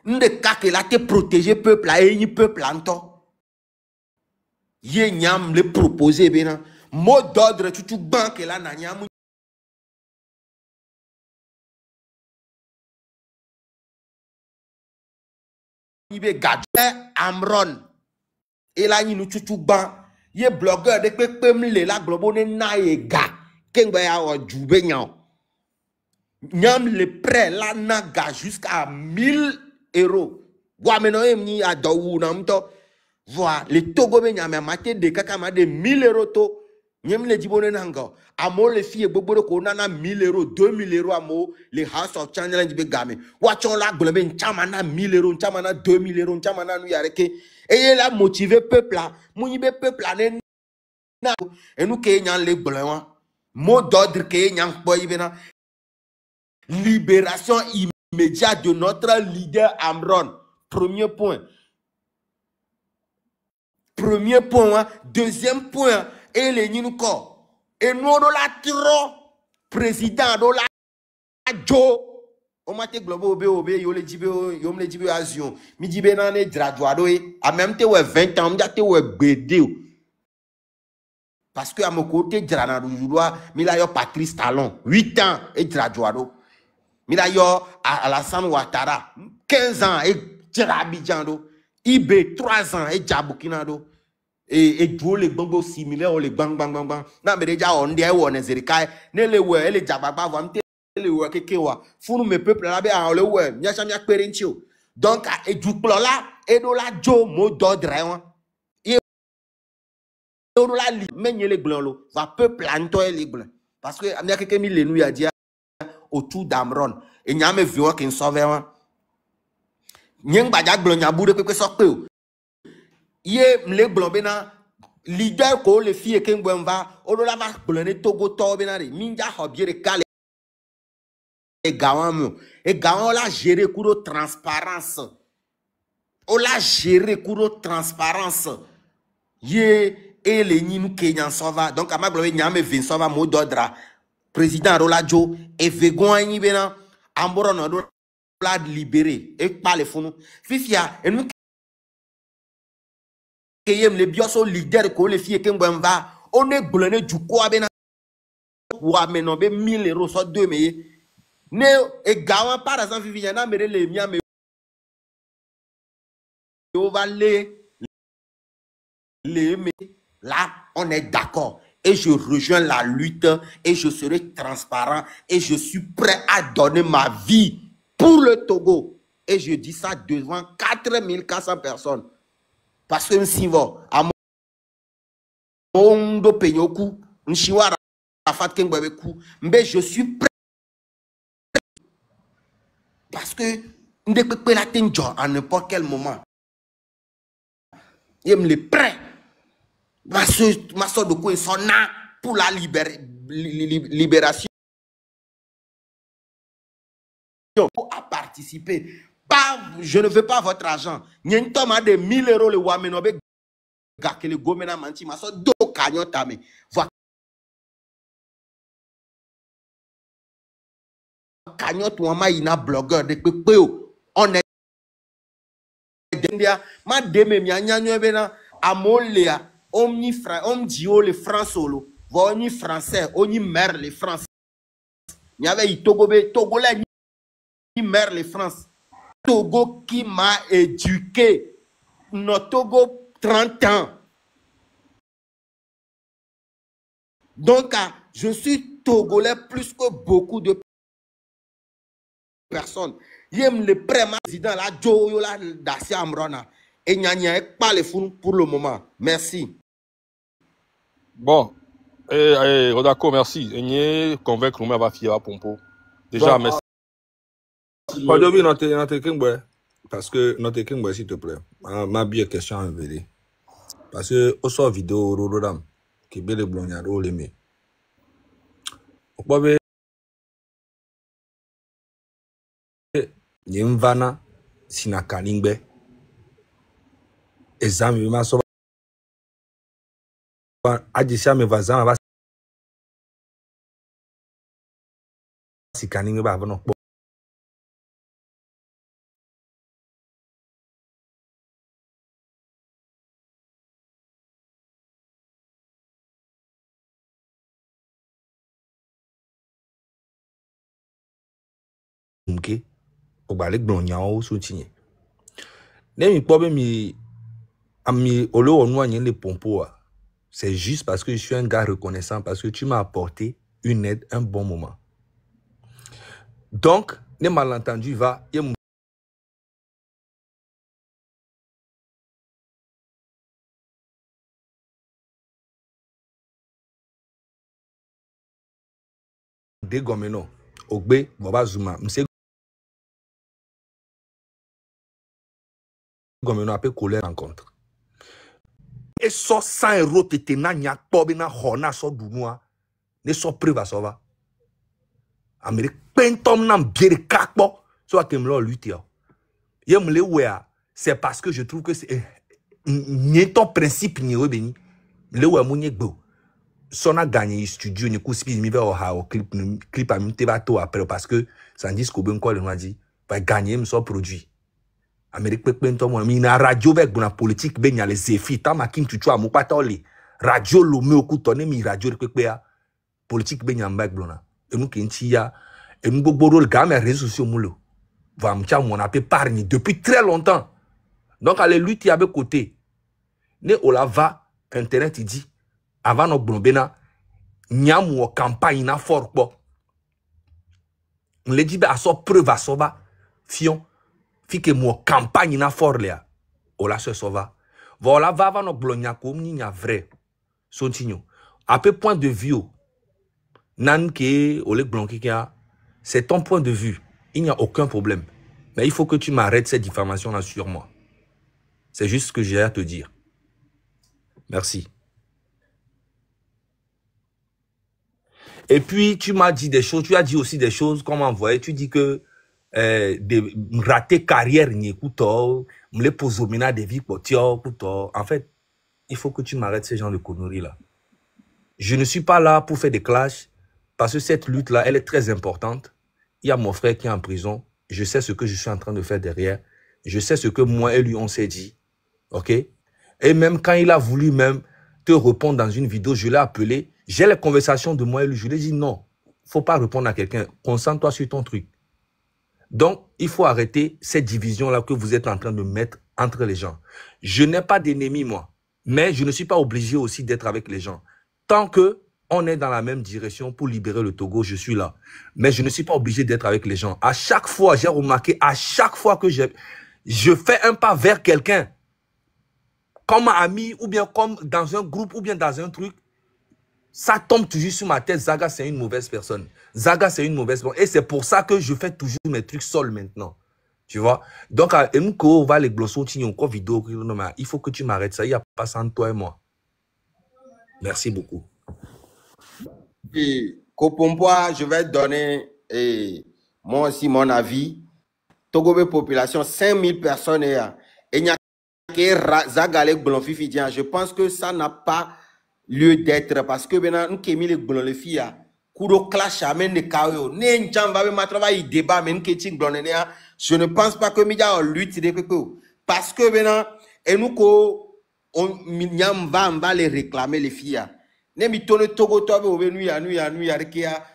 Nde kake la te protéger peuple a et peuple anto. Ye nyam le proposer bena. Mot d'ordre tu banque la na nyam. Ibe gadje Amron. Et là nous tu ban. Ye blogueur de pepem le la globo ne na ye ga. Kengba ya o jube nyam. Nyam le prêt la na ga jusqu'à 1000 euros. Wa meno ni a dawu na mto. Voilà, les Togo ben y'a maté de kaka de 1000 euros to. Nyem le dibone nanga. Amo les filles bobo ko nana 1000 euros, 2000 euros amo les House of Challenge be game. Watchon la globe nchamana 1000 euros, nchamana 2000 euros, nchamana nu yareke. Et la motiver peuple là, mounibe peuple là na. Et nous ke nyan le blanc. Mot d'ordre ke nyan boy bena. Libération immédiate de notre leader Amron. Premier point. Premier point, hein. Deuxième point, et les Ninuko. Et nous, on la tiro, président, on la jo. On m'a dit globo obe, yo le jibe azion. Mi jibe nane graduado, a même te ouais 20 ans, m'date ouais bédé. Parce que à mon côté, Dranado, mila yo Patrice Talon, 8 ans, et graduado. Mila yo Alassane Ouattara, 15 ans, et Djabidjando. IB 3 ans et Djabukinado et tout les bangos similaires ou les bang bang bang bang na me déjà on dit on ezerikai ne le we le Djababa va me le we kekewa funu me peuple là be en le we nya chamia perentio donc et du plan là et do la jo mot d'ordre hein et do la li menye les blancs lo va peuple anto les blancs parce que amia keke mi le nou ya dia autour d'Amron et nya me viwa kin sauver Nyeng bajak blon nyabou de pepe sokpe ou. Ye mle blon bena leader ko le fille ken bwenva o la va blonne Togo to bena re minja hobie de kale e gawan mu e gawan la gérer couro transparence o la gérer couro transparence ye e le nyinu Kenyan sova donc ama blon nyame vin sova mo d'ordre président Rolajo e vegon anyi bena amboro no do la libéré et pas les fonds fifia et nous kayem les bioso leader ko les filles ken va on est blonné du quoi bena wa meno be 1000 euros so 2 mais ne et gawan par exemple fifia na mere le mia me on va les là on est d'accord et je rejoins la lutte et je serai transparent et je suis prêt à donner ma vie pour le Togo. Et je dis ça devant 4400 personnes. Parce que si vous, à mon peyoku, mais je suis prêt. Parce que on ne peut pas l'atteindre à n'importe quel moment. Il me prêt. Ma soeur de quoi ils sont là pour la libération. À participer. Pas, je ne veux pas votre argent. Nyentom a de 1000 euros le wamenobe gake le gomena manti maso do kanyo tame. Va kanyo tuama ina blogueur de pepeo. On est dendia ma deme mi anyanyo bena amolea omni dio le françolo. Va oni français, oni mer le français. Il y avait Togobe, Togolais ni mer le France. Togo qui m'a éduqué. Notre Togo 30 ans. Donc, je suis Togolais plus que beaucoup de personnes. Yem le président la Joyo la Dassi Amrona. Et n'y pas les fonds pour le moment. Merci. Bon. Rodako, merci. Et convaincre nous, va fier à Pompo. Déjà, merci. Aujourd'hui, notre Kingboy, parce que notre Kingboy, s'il te plaît, ma bien question à enlever. Parce que, au sort vidéo, Rododam, qui est bien le blondier, au l'aimé. Au bout, Yemvana, Sinakalingbe, examen, ma sauva, Adisha, mes voisins, va Sikaning, va, non. mke ogbale gbonya o so tinye ne mi pobe mi ami olo onwa nyen les pompos. C'est juste parce que je suis un gars reconnaissant, parce que tu m'as apporté une aide, un bon moment. Donc, les malentendus va, des gomeno, ogbe, boba zuma, m'se gomeno a peu colère rencontre. Et so 100 € tete na nyak pobe na hona so dunua, ne so preuve à sova. Amérique pentom na biere kakpo, so atemlo lutia. Yemle wea, c'est parce que je trouve que c'est n'y ton principe ni rebeni. Le wea mounye gbo. Son a gagné studio ni kuspis mi va au clip à monter bateau après parce que ça dit qu'au ben quoi le m'a dit va gagner me son produit. Amérique pentom moi mi na radio avec bona politique ben y a les effets ta makin tu a mo patoli. Radio lo me okutone mi radio rekpea politique ben y a mbak blona. Et nous kinti ya et nous gbogbo le gars mais réseaux sociaux moulo. Va m'tia mon appel parni depuis très longtemps. Donc allez lutter avec côté. Ne olava internet il dit avant no blonbena nyamu o campagne na fort po. On le dit à so preuve à soba fion fi que mo campagne na fort là. Ola se sova. Voilà va avant no blonya ko ni nya vrai. Sontinho. À peu point de vue nan ke ole blonki kia c'est ton point de vue. Il n'y a aucun problème. Mais il faut que tu m'arrêtes cette diffamation-là sur moi. C'est juste ce que j'ai à te dire. Merci. Et puis, tu m'as dit des choses. Tu as dit aussi des choses comme envoyé. Tu dis que de rater carrière, me les pose au mina des vies, en fait, il faut que tu m'arrêtes ces genres de conneries-là. Je ne suis pas là pour faire des clashs parce que cette lutte-là, elle est très importante. Il y a mon frère qui est en prison. Je sais ce que je suis en train de faire derrière. Je sais ce que moi et lui, on s'est dit. OK? Et même quand il a voulu même te répondre dans une vidéo, je l'ai appelé. J'ai les conversations de moi et lui. Je lui ai dit non, faut pas répondre à quelqu'un. Concentre-toi sur ton truc. Donc, il faut arrêter cette division-là que vous êtes en train de mettre entre les gens. Je n'ai pas d'ennemis, moi. Mais je ne suis pas obligé aussi d'être avec les gens. Tant que on est dans la même direction pour libérer le Togo, je suis là. Mais je ne suis pas obligé d'être avec les gens. À chaque fois, j'ai remarqué, à chaque fois que je fais un pas vers quelqu'un, comme ami, ou bien comme dans un groupe, ou bien dans un truc, ça tombe toujours sur ma tête. Zaga, c'est une mauvaise personne. Zaga, c'est une mauvaise personne. Et c'est pour ça que je fais toujours mes trucs seuls maintenant. Tu vois? Donc, on va les glosser, encore vidéo, il faut que tu m'arrêtes ça. Il n'y a pas ça entre toi et moi. Merci beaucoup. Et Kopompoa, je vais donner moi aussi mon avis. Togobe population, 5000 personnes. Et il n'y a que Zagalek Blonfifi. Je pense que ça n'a pas lieu d'être parce que maintenant, nous avons mis les Blonfifi. Kudo clash amène des chaos. Débat, je ne pense pas que Midia lutte des coco. Parce que maintenant, et nous, on va les réclamer les filles. Togo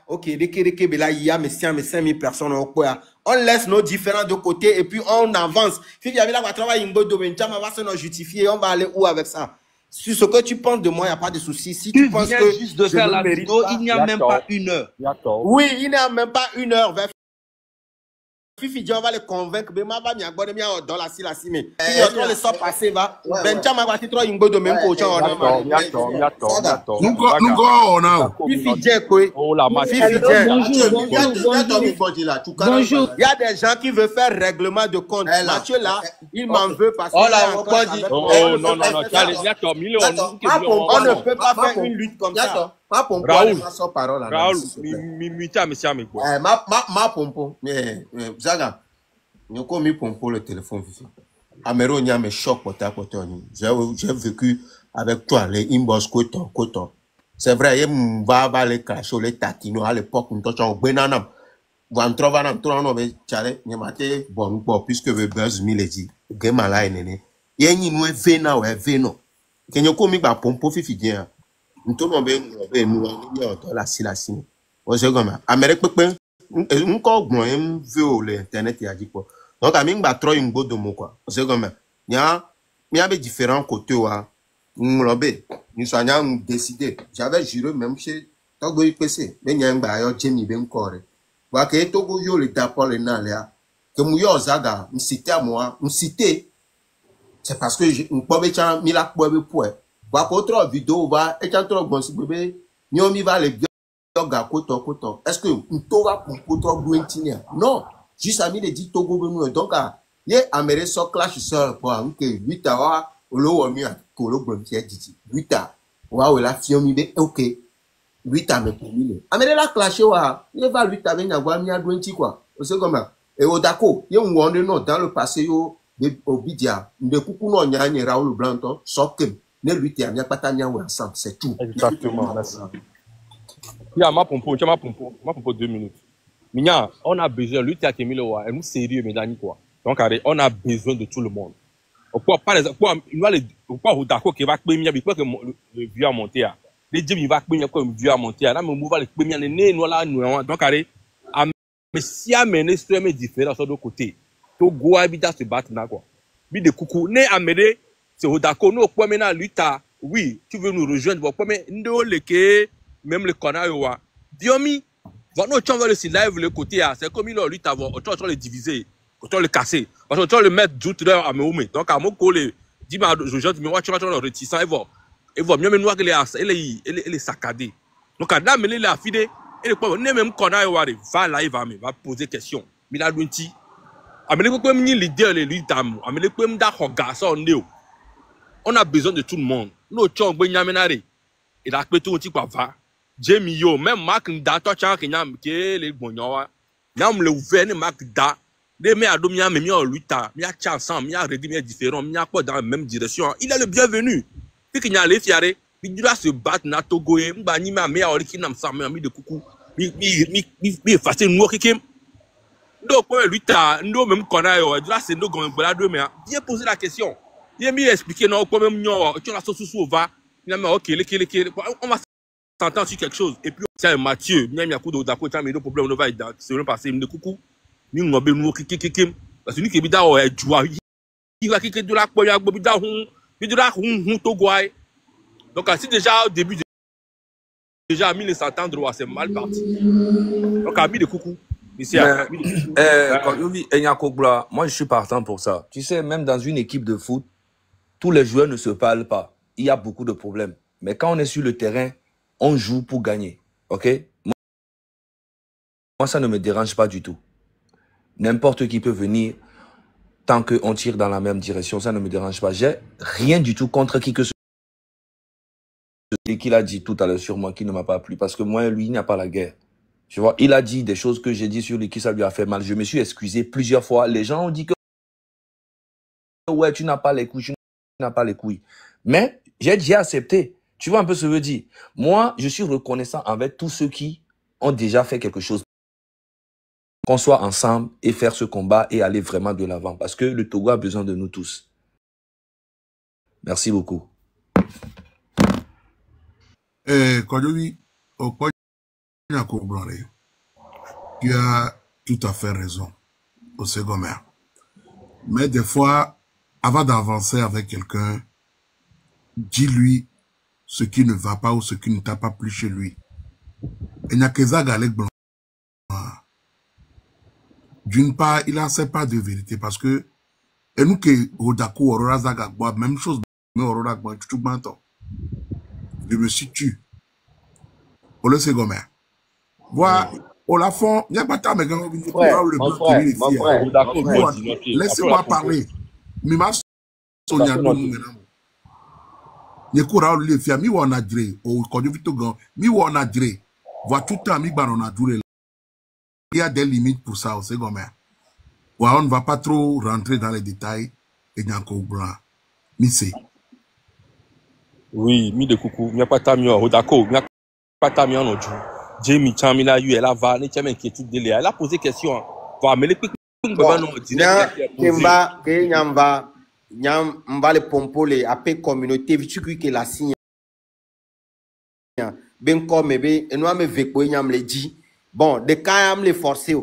ok, mais 5000 personnes. On laisse nos différents de côté et puis on avance. On va justifier, on va aller où avec ça? Sur ce que tu penses de moi, il n'y a pas de souci. Si tu penses que juste de faire la vidéo, il n'y a même pas 1 heure. Oui, il n'y a même pas 1 heure. Fifi, on va les convaincre. Mais ma femme, il y a dans la scie, mais si on les sort passer, va. Ben, tu m'as dit trop, il y a même coach. Bonjour. Il y a des gens qui veulent faire règlement de compte. Mathieu là, il m'en veut parce que on ne peut pas faire une lutte comme ça. Ma pompo, Raoul, ma pompo, Zaga, nous avons mis pompo le téléphone. Amero n'y a mes chocs pour ta côté. J'ai vécu avec toi les inbox coton. C'est vrai, il va les cracher les tatino à l'époque, nous t'en benanam. Van trouvant un mais chale, n'y maté bon puisque le buzz miledi, gemala nene. Yenni nous vena ou veno. Kenyo komi ba pompo fifi bien. Nous tournons bien, nous la scie. On sait comment. Amérique, encore bon veut l'internet a dit quoi. Donc à ming ba trop une go de mo quoi. C'est comme il y a différents côtés wa. Nglobe, nous soignons décidé. J'avais juré même chez Togo IPC, mais il y a un bailleur Jenny Ben Coré. Wa que Togo yo le tapon le naléa. Que mouyo zaga, m'cité à moi, m'cité. C'est parce que on peut mettre mis la poêle poêle. Wa contre vidéo va et quand trop bon si bébé, ni on y va les yoga koto. Est-ce que on toga pour koto douentinia? Non, juste à mis les dit Togo benu donc y améré so clash sur quoi que 8 heures olo mi a kolo bon tie dit 8 heures. Wa la fiomi be OK. 8 heures me pomile. Améré la clash wa, il va 8 heures na gwa mi a douenti quoi. C'est comme et au d'accord, y on wonder non dans le passé yo Obidia, de coucou non nya Raoul Blanton, sokem, ne lui t'y a pas tania ou ensemble, c'est tout. Exactement, merci. Il y a ma pompo 2 minutes. Mignon, on a besoin, lui t'y mis le roi, et nous sérieux, mais d'ani quoi. Donc, on a besoin de tout le monde. Pourquoi pas les, pourquoi d'accord qui va payer, mais quoi que le vieux a monté à. Les Jim, il va payer comme vieux a monté à. Là, mais on va les payer, les nez, nous là, nous, donc, mais si à mener extrêmement différent sur deux côtés. Togo habita se battre là quoi. Bi de coucou né améré c'est Odako nous quoi maintenant luta. Oui, tu veux nous rejoindre quoi mais ndo leke même le connard wa. Diomi va nous on va le live le côté c'est comme il a luta va autant le diviser, autant le casser parce que autant le mettre tout là à Meoumé. Donc à mon collègue dis moi rejoindre mais tu vas le réticent et va mieux nous que les saccadé. Donc à dame les la fide et le quoi même connard wa va live va poser question. Mila Lunti on a besoin de tout le monde. Nous sommes il a tout quoi va. Jamie yo même Mark Nda toi qui nyam ke les bonyowa. Nyam le ouvert Mark Da. Les mais adomia mais mi en luta, mi a tcha ensemble, mi a rédimé différent, mi a quoi dans la même direction. Il est le bienvenu. Puis qu'il y a les fiaré, il doit se battre na Togo et mba ni ma me a oriki nam sa me mi de coucou. Mi facile nous qui donc, lui, nous même qu'on a, là, c'est nous qui avons bien posé la question. Il a mis expliqué, non, quand même, tu as la sauce sous va, il a mis, ok, on va s'entendre sur quelque chose. Et puis, c'est Mathieu, il a mis un coup de d'accord, il a mis le problème, on va être dans le passé, il me dit, coucou, nous, on va nous, parce que nous, qui est là, il va quitter de la poêle, il va quitter donc, si déjà, au début, déjà, mis les s'entendre, c'est mal parti. Donc, a mis de coucou. Moi, je suis partant pour ça. Tu sais, même dans une équipe de foot, tous les joueurs ne se parlent pas. Il y a beaucoup de problèmes. Mais quand on est sur le terrain, on joue pour gagner. OK? Moi, ça ne me dérange pas du tout. N'importe qui peut venir tant qu'on tire dans la même direction. Ça ne me dérange pas. J'ai rien du tout contre qui que ce soit. Qu'il a dit tout à l'heure sur moi qui ne m'a pas plu. Parce que moi, lui, il n'y a pas la guerre. Tu vois, il a dit des choses que j'ai dit sur lui qui ça lui a fait mal. Je me suis excusé plusieurs fois. Les gens ont dit que ouais, tu n'as pas les couilles, tu n'as pas les couilles. Mais j'ai accepté. Tu vois un peu ce que je veux dire. Moi, je suis reconnaissant avec tous ceux qui ont déjà fait quelque chose. Qu'on soit ensemble et faire ce combat et aller vraiment de l'avant. Parce que le Togo a besoin de nous tous. Merci beaucoup. Tu as tout à fait raison au secondaire. Mais des fois, avant d'avancer avec quelqu'un, dis-lui ce qui ne va pas ou ce qui ne t'a pas plu chez lui. Et d'une part, il n'a pas de vérité parce que et nous qui Odako Aurora Zaga même chose mais Aurora tout je me situe au le secondaire. Voilà, au la fond, il n'y a pas de laissez-moi parler. Mima Sonia ne courra le fia mi wana dre au kodivito gan mi wana dre voit tout le temps mi barona dure. Il y a des limites pour ça au secondaire. Ouais, on ne va pas trop rentrer dans les détails et Nyanko Blanc. Missé. Oui, mi de coucou, il n'y a pas de mieux, Odako, il n'y a pas de mieux en Odjou. Jamie Chamila, elle a va, elle a posé question. Mais les pics, Nyamba le pompole après communauté vitu que la signe ben comme be enwa me vekpo nyam le di Bon, des cas am les forcer,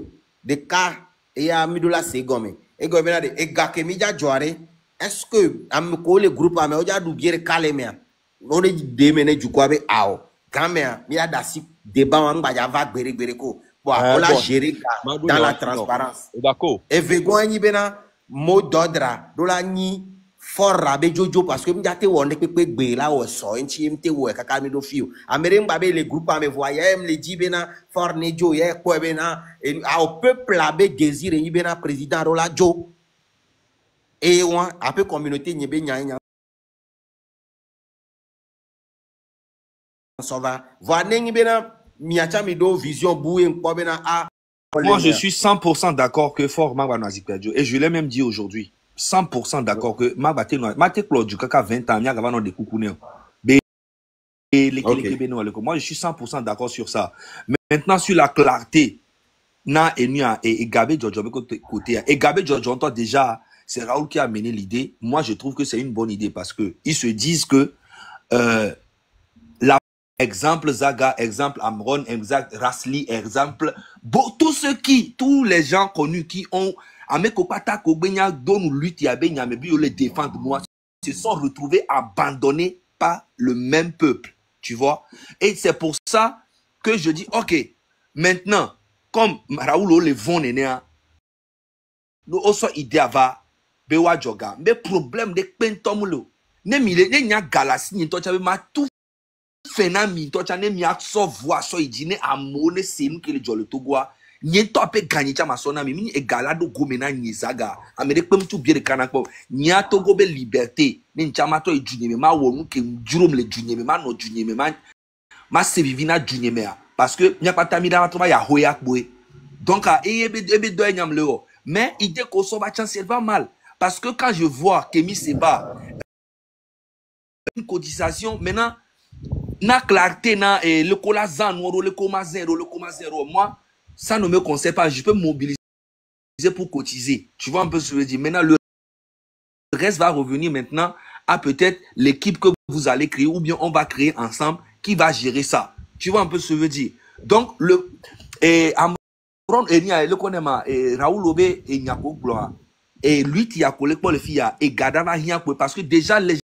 des cas et à midola c'est gomme. Et gomme là de gars que mi ja joare. Est-ce que am ko le groupe am oja du biere kalemia. On est démené du quoi be ao. Gamea mi a dasi débat am ba ja va gbere ko. Bon, on l'a géré dans la transparence. D'accord. Et vego ni bena mot d'ordre do la ni fort rabe jojo parce que m'jate wonde pepe gbe la o so nchi mte wo kaka mi do fiu amere mbabe le groupe ame voya m le di bena fort ne jo ye ko bena et au peuple abe désir ni bena président do la jo et on a peu communauté ni be nya ça va voir ni bena miacha mi do vision boué ko bena a. Moi, je suis 100% d'accord que Fort Magba Nazik Pedjo, et je l'ai même dit aujourd'hui, 100% d'accord que Magba Mate Claude du Kaka 20 ans, Miaga va des coucounets. Moi, je suis 100% d'accord sur ça. Mais maintenant, sur la clarté, Na et Gabé Jojo, côté, et Gabé Jojo, toi déjà, c'est Raoul qui a amené l'idée. Moi, je trouve que c'est une bonne idée parce que ils se disent que, exemple Zaga, exemple Amron, exemple Rasli, exemple tous les gens connus qui ont les défendre moi se sont retrouvés abandonnés par le même peuple, tu vois. Et c'est pour ça que je dis ok, maintenant comme Raoul le vont nénéa, nous aussi idée va bewa joga, mais problème de pentomulo, ne mille ne nya galasi ni to chabe ma tout phénomène toi tu as mis à so voix so idine amone c'est nous que le jole togoa ni to pe gagner cha masona mi egalado gomena nyizaga amere pem tu biere kanako ni a togo be liberté ni nchama to ejunye me ma wonu ke jurom le junye me ma no junye me ma se vivina junye me parce que nya patamida ma to ya hoya boy donc a ebe do enyam le mais idée ko so ba chance elle va mal parce que quand je vois que mi seba une cotisation maintenant na clarté na le cola zan ou le coma 0 moi ça ne me concerne pas, je peux mobiliser pour cotiser, tu vois un peu ce que je veux dire. Maintenant le reste va revenir maintenant à peut-être l'équipe que vous allez créer ou bien on va créer ensemble qui va gérer ça, tu vois un peu ce que je veux dire. Donc le Amron le connaît Raoul Obe et Nyako Gloire et lui qui a collé pour les filles et Gada va rien parce que déjà les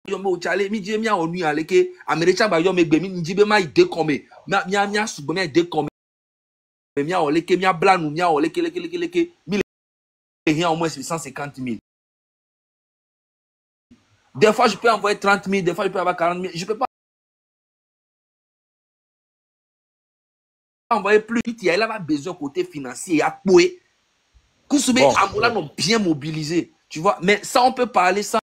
yombo chale mi je mi a onu ale ke america ba yombe gbe mi njibe ma ide come mi a sugbo mi ide come mi a ole ke mi a blanu mi a ole ke leke mi le rien au moins 150 000. Des fois je peux envoyer 30 000, des fois je peux avoir 40 000, je peux pas envoyer plus. Il a besoin côté financier à poué Koussoubé Amoula non bien mobilisé, tu vois, mais ça on peut parler ça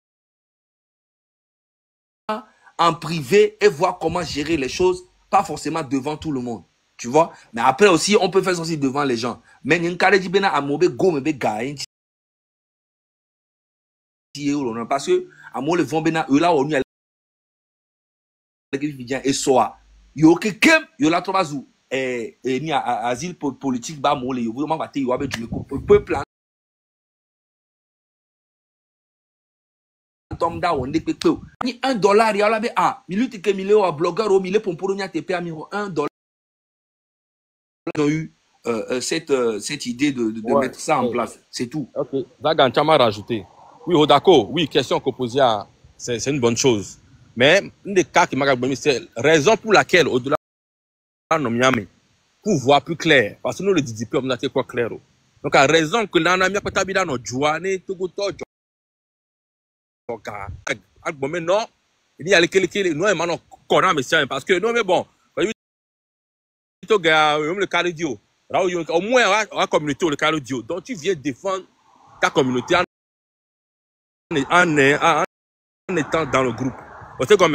en privé et voir comment gérer les choses, pas forcément devant tout le monde, tu vois. Mais après aussi, on peut faire ça aussi devant les gens. Mais parce que à le vent bena là on et soit yo que yo la trobazu ni asile politique ba mo le yo vraiment baté yo avec du peuple ni $1 ya la be mi lutte que mille au blogueur au mille pomporo nya TP a mis $1. Ils ont eu cette idée de mettre ça en place, c'est tout. Ok, Zagan, tu m'as rajouté. Oui, d'accord, oui, question qu'on posait, c'est une bonne chose. Mais une des cas qui m'a dit, c'est raison pour laquelle, au-delà de Miami, pour voir plus clair, parce que nous, le DDP, on a été quoi clair. Donc, à raison que l'on a mis à Patabida, nos jouanes, tout le mais non, il y a les nous, maintenant, parce que non, mais bon, le cardio, au moins, la communauté, le cardio. Donc, tu viens défendre ta communauté en étant dans le groupe.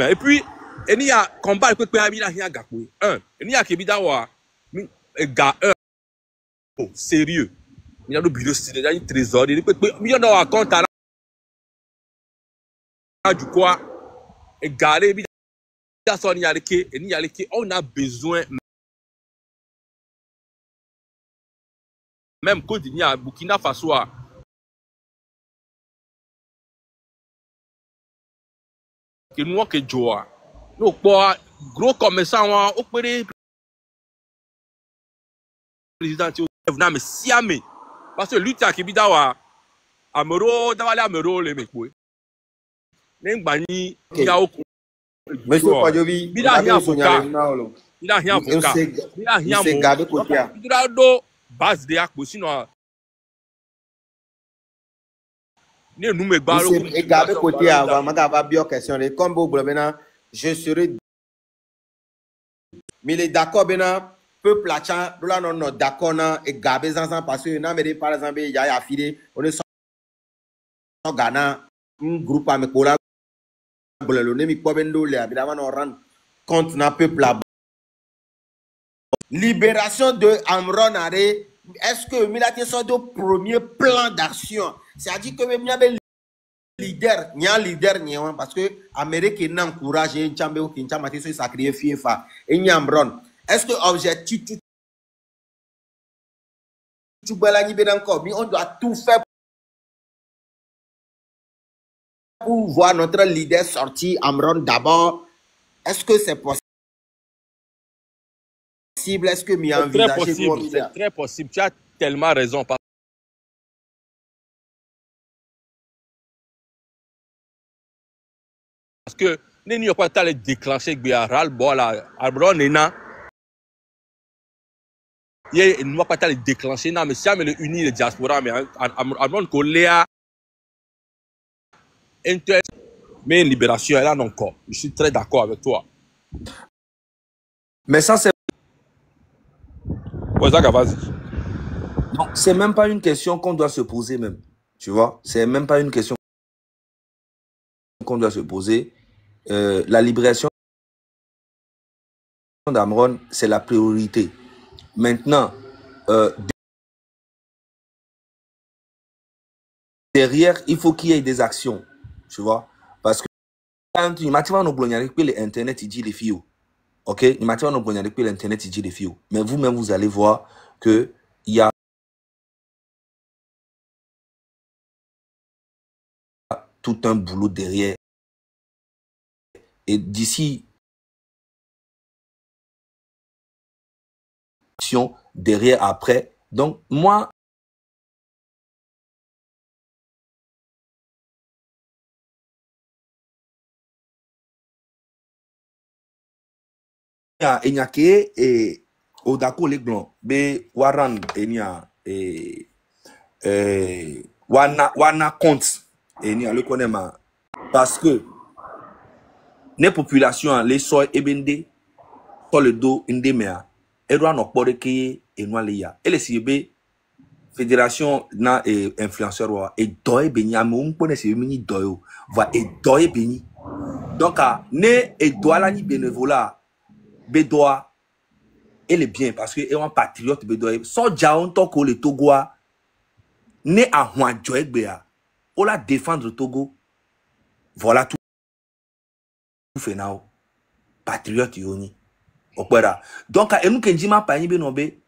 Et puis, il y a combat avec il y a qui gars sérieux. Il y a le bureau, il y a une trésor, il y a un compte à du quoi, et garder, on a besoin, même quand il y a Burkina Faso, que nous, que Joa, nous, gros commerçants, président tu venir me siame parce que lui ta ki bidawa amero dawale amero le mekwe ngbani ya oku Monsieur Kwajobi, bida hi avocat il bida hi avocat bida hi s'est gardé côté. bida do base de akpo sino ne nous me gba Il s'est gardé côté avant, ma bien question. Comme vous maintenant, je serai. Mais il est d'accord, maintenant, peuple là, non, d'accord, et gabé ensemble parce que, par exemple, il y a affilé, on est sans Ghana, un groupe avec Kola, évidemment, on rend compte d'un peuple là. Libération de Amron Aré, est-ce que il a été son premier plan d'action? C'est-à-dire que même il y a des leaders, il y a un leader, parce que l'Amérique est encouragé, il y a un chambre qui est sacré, FIFA, et il y a Amron. Est-ce que l'objectif, on doit tout faire pour voir notre leader sortir, Amron d'abord? Est-ce que c'est possible? Est-ce que m'y a envisagé c'est très possible, tu as tellement raison parce que n'y a pas de déclencher ral bola Amron nena il ne va pas le déclencher non mais si mais le uni le diaspora mais Amron Koléa mais libération est là encore. Je suis très d'accord avec toi. Mais ça, c'est... Ouais, Zaga, vas-y. Non, c'est même pas une question qu'on doit se poser même. Tu vois, c'est même pas une question qu'on doit se poser. La libération d'Amron, c'est la priorité. Maintenant, derrière, il faut qu'il y ait des actions. Tu vois, parce que quand il m'a dit que l'internet il dit les filles. Ok, il m'a dit que l'internet il dit les filles. Mais vous-même vous allez voir que il y a tout un boulot derrière. Et d'ici derrière après. Donc moi Enyake et Odako les blancs be Waran enya et wana compte enya le connaît ma parce que les populations les soy ebende sur le dos indemea et doit no pore ke enwa le ya et les sibe fédération na influenceur wa et doy benya mo mpone se mini doyo va et doy beni donc ne et doit la ni bénévolat bedoa et le bien parce que est un patriote bedoa so jaon to ko le Togoa ne a hwan joegbea on la défendre Togo voilà tout fait now patriote yoni opera donc et nous kenjima pa yin be no be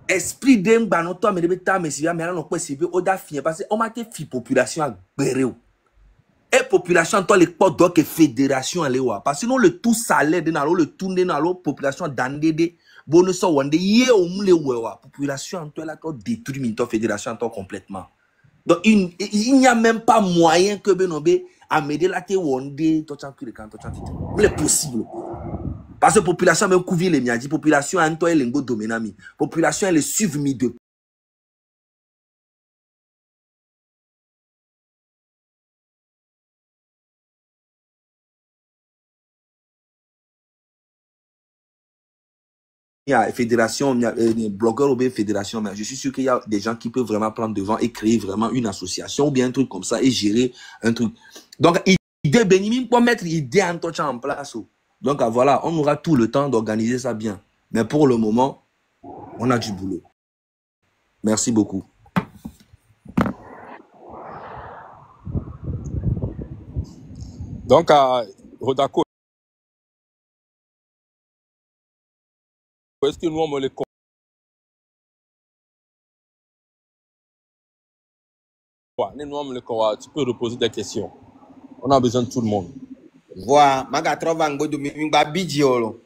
esprit d'engba no to me de ta me si ya me la no pe si be o da fien parce que on ma te fi population a gbere et population to le pot donc fédération aller wa parce que non le tout salaire de nalo le tout de nalo population dandede bonus so wande ye o mule wa population to la to détruit minto fédération to complètement donc il n'y a même pas moyen que benobe à m'aider la te wande to chankire kan to chantite il est possible parce que population même couvrir les miadi population en to elengo dominami population elle suivre mi de il y a fédération, il y a des blogueurs ou bien fédération, mais je suis sûr qu'il y a des gens qui peuvent vraiment prendre devant et créer vraiment une association ou bien un truc comme ça et gérer un truc. Donc, idée bénimine pour mettre l'idée en place. Donc, voilà, on aura tout le temps d'organiser ça bien. Mais pour le moment, on a du boulot. Merci beaucoup. Donc, Rodako, est-ce que nous, on les tu peux reposer des questions. On a besoin de tout le monde. Voilà, ma gars, trouve un go de mi ba bidiolo.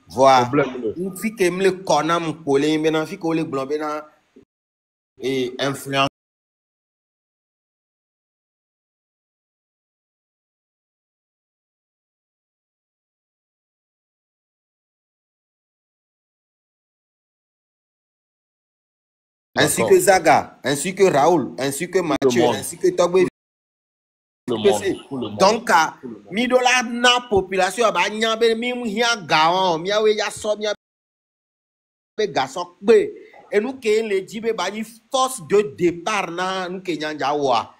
Voilà. Problème. Une fille qui me le connaît, mon collègue, maintenant, fille qui le blanc, maintenant, et influence. Ainsi que Zaga, ainsi que Raoul, ainsi que Mathieu, ainsi que Togbe. Donc, midola na population ba nyabe mi mu hia gaon, mi awe ya so mi abe gaso pe. Et nous ke le jibe ba ni force de départ na nous ke nyanja wa.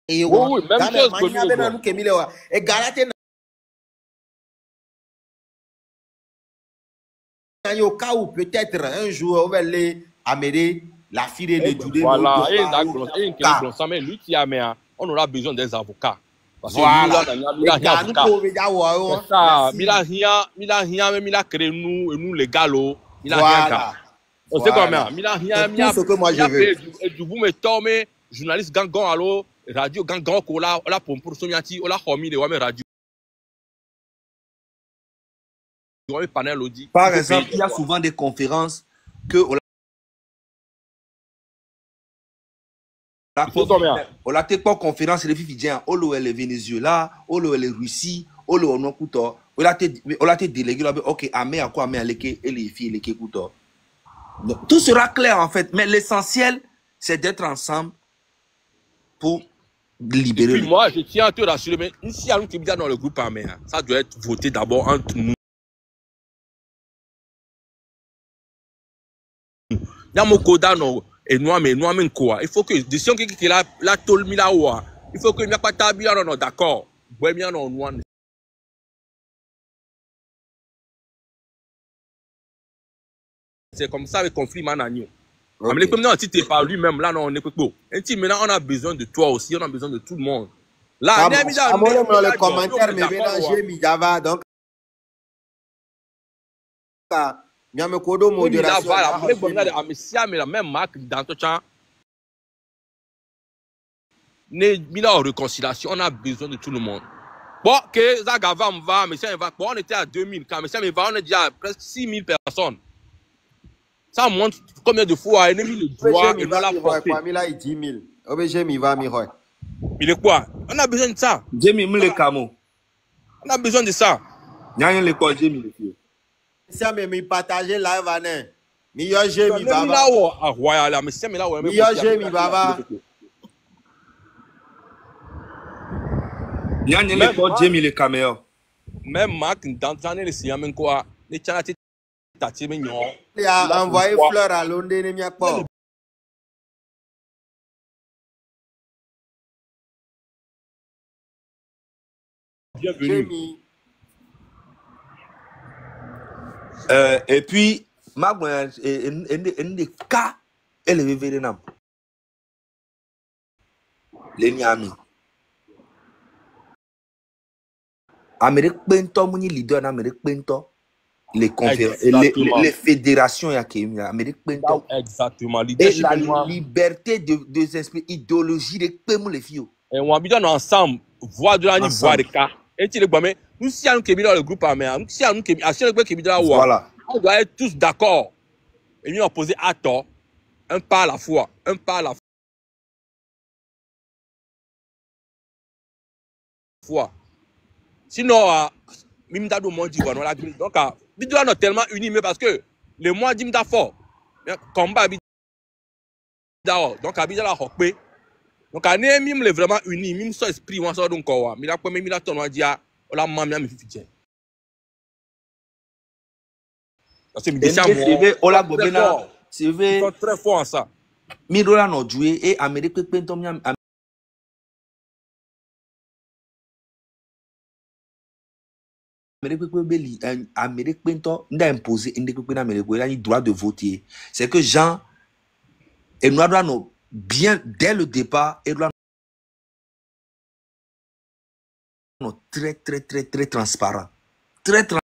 Et oui, même chose que nous nous ke mi le wa. Et galate na yo ka ou peut-être un jour on va les amener la fille de Djoudé. Voilà, on aura besoin des avocats. Parce que voilà. Il a créé nous légal. Voilà. On sait comment. C'est ce que moi je veux. Et du coup, mais journaliste gangan allo radio gangan kola la pour somiati la homi de wame radio. Par exemple, il y a souvent des conférences que on a fait pas conférence les Fidjiens, on le Venezuela, on le Russie, on le Nokuto, on a été délégué là, ok, amé à quoi amé à l'équipe et les filles l'équipe Kuto. Tout sera clair en fait, mais l'essentiel c'est d'être ensemble pour libérer. Et puis moi, je tiens à te rassurer, mais si à nous qui dans le groupe armé, ça doit être voté d'abord entre nous. Yamokodano et nous mais quoi. Il faut que décision qui la tol milawa. Il faut que n'y a pas tabi non d'accord. Ouais bien non nous. C'est comme ça le conflit managno. Mais comme non si t'es pas lui-même là non on est pas beau. Et si maintenant on a besoin de toi aussi, on a besoin de tout le monde. Là le commentaire me mélanger mi java donc Miame kodo modération. Voilà, mais la même marque dans tout temps. Mila en réconciliation, on a besoin de tout le monde. Bon, que Zagava va, mais ça va. Bon, on était à 2000, mais ça va, on est déjà à presque 6000 personnes. Ça montre combien de fois ennemi le droit et la portée. Mila est 10 000. Obéje mi va mi roy. Il est quoi? On a besoin de ça. Jamie le camo. On a besoin de ça. Nyan le quoi Jamie le fille. Ça me mi partager live ané. Mi yo je mi baba. Là à Royal, mais c'est là où mi yo je mi baba. Nyan le quoi Jamie le caméo. Même Marc dans le siam quoi, les chanati tati mignon. Il a envoyé fleur à Londres ne mi akpo. Bienvenue. Et puis, Magouin, des cas, elle est venue nam. Les Niami. Amérique Bento, mon leader en Amérique Bento. Les conférences, les fédérations, il y a Amérique Bento. Exactement. Et la liberté de s'exprimer, idéologie de Pemou les filles. Et on habite ensemble, voix de la nuit, voix de cas. Et tu les vois, mais nous, si nous qui dans le groupe armé, nous, si nous qui dans voilà. On doit être tous d'accord. Et nous, on poser à tort, un pas à la fois, un pas à la fois. Sinon, Mimdado Mondi, donc, Bidouan est tellement unis, mais parce que le mois d'Imda fort, combat Bidouan, donc, Abidja la hokpe. Donc, à ne mime le vraiment unis, mime son esprit, on sort donc, mais la première minute, on a dit, on l'a mamia, mais fifitien. Parce que c'est très fort en ça. Mirola no joué et Amérique Pentom Amérique Pentom n'a imposé une droit de voter. C'est que Jean et nous avons bien dès le départ et nous très transparent. Très